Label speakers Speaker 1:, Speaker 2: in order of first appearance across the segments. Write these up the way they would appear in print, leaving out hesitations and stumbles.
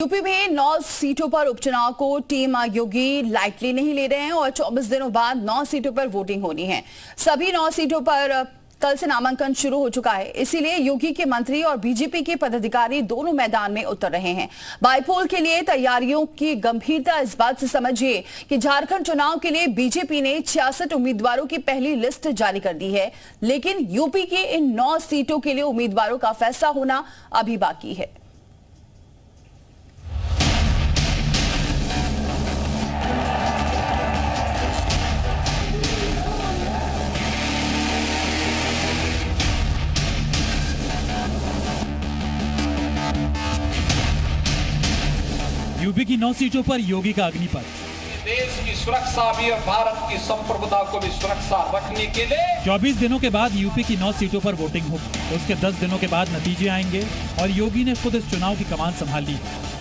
Speaker 1: UP में 9 सीटों पर उपचुनाव को टीम योगी लाइटली नहीं ले रहे हैं और 24 दिनों बाद 9 सीटों पर वोटिंग होनी है। सभी 9 सीटों पर कल से नामांकन शुरू हो चुका है, इसीलिए योगी के मंत्री और बीजेपी के पदाधिकारी दोनों मैदान में उतर रहे हैं। बाईपोल के लिए तैयारियों की गंभीरता इस बात से समझिए कि झारखंड चुनाव के लिए बीजेपी ने 66 उम्मीदवारों की पहली लिस्ट जारी कर दी है, लेकिन यूपी की इन 9 सीटों के लिए उम्मीदवारों का फैसला होना अभी बाकी है।
Speaker 2: यूपी की 9 सीटों पर योगी का अग्निपथ।
Speaker 3: देश की सुरक्षा भी और भारत की संप्रभुता को भी सुरक्षा रखने के लिए
Speaker 2: 24 दिनों के बाद यूपी की 9 सीटों पर वोटिंग होगी। उसके 10 दिनों के बाद नतीजे आएंगे और योगी ने खुद इस चुनाव की कमान संभाल ली।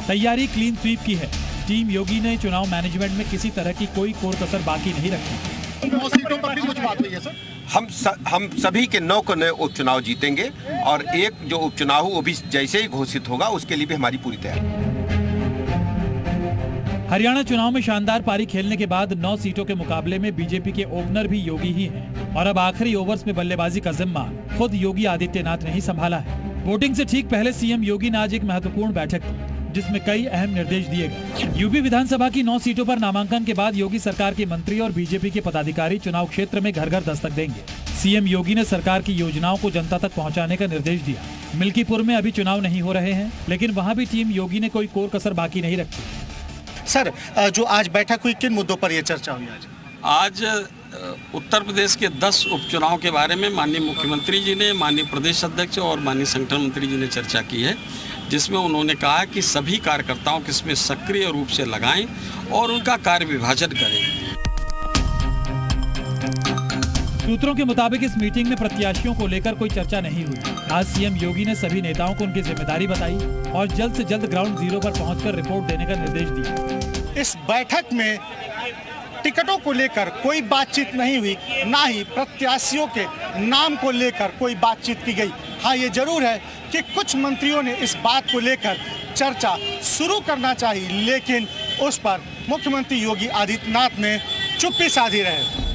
Speaker 2: तैयारी क्लीन स्वीप की है। टीम योगी ने चुनाव मैनेजमेंट में किसी तरह की कोई कोर कसर बाकी नहीं रखी।
Speaker 4: 9 सीटों पर भी कुछ बात हुई है सर।
Speaker 5: हम सभी के 9 को 9 उपचुनाव जीतेंगे और एक जो उपचुनाव हो वो भी जैसे ही घोषित होगा उसके लिए भी हमारी पूरी तैयारी।
Speaker 2: हरियाणा चुनाव में शानदार पारी खेलने के बाद 9 सीटों के मुकाबले में बीजेपी के ओपनर भी योगी ही हैं और अब आखिरी ओवर्स में बल्लेबाजी का जिम्मा खुद योगी आदित्यनाथ ने ही संभाला है। वोटिंग से ठीक पहले सीएम योगी ने आज एक महत्वपूर्ण बैठक की, जिसमें कई अहम निर्देश दिए गए। यूपी विधानसभा की 9 सीटों पर नामांकन के बाद योगी सरकार के मंत्री और बीजेपी के पदाधिकारी चुनाव क्षेत्र में घर घर दस्तक देंगे। सीएम योगी ने सरकार की योजनाओं को जनता तक पहुँचाने का निर्देश दिया। मिल्कीपुर में अभी चुनाव नहीं हो रहे हैं, लेकिन वहाँ भी टीम योगी ने कोई कोर कसर बाकी नहीं रखी।
Speaker 4: सर, जो आज बैठक हुई, किन मुद्दों पर यह चर्चा हुई?
Speaker 6: आज उत्तर प्रदेश के 10 उपचुनाव के बारे में माननीय मुख्यमंत्री जी ने, माननीय प्रदेश अध्यक्ष और माननीय संगठन मंत्री जी ने चर्चा की है, जिसमें उन्होंने कहा कि सभी कार्यकर्ताओं को इसमें सक्रिय रूप से लगाएं और उनका कार्य विभाजन करें।
Speaker 2: सूत्रों के मुताबिक इस मीटिंग में प्रत्याशियों को लेकर कोई चर्चा नहीं हुई। आज सीएम योगी ने सभी नेताओं को उनकी जिम्मेदारी बताई और जल्द से जल्द ग्राउंड जीरो पर पहुंचकर रिपोर्ट देने का निर्देश दिया।
Speaker 4: इस बैठक में टिकटों को लेकर कोई बातचीत नहीं हुई, ना ही प्रत्याशियों के नाम को लेकर कोई बातचीत की गई। हाँ, ये जरूर है कि कुछ मंत्रियों ने इस बात को लेकर चर्चा शुरू करना चाहिए, लेकिन उस पर मुख्यमंत्री योगी आदित्यनाथ ने चुप्पी साधी रहे।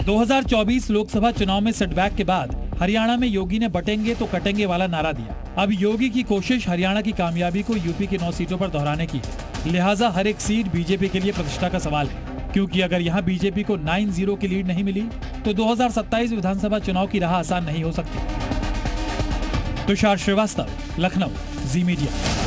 Speaker 2: 2024 लोकसभा चुनाव में सेटबैक के बाद हरियाणा में योगी ने बटेंगे तो कटेंगे वाला नारा दिया। अब योगी की कोशिश हरियाणा की कामयाबी को यूपी की 9 सीटों पर दोहराने की है। लिहाजा हर एक सीट बीजेपी के लिए प्रतिष्ठा का सवाल है, क्योंकि अगर यहां बीजेपी को 9-0 की लीड नहीं मिली तो 2027 विधानसभा चुनाव की राह आसान नहीं हो सकती। तुषार श्रीवास्तव, लखनऊ, जी मीडिया।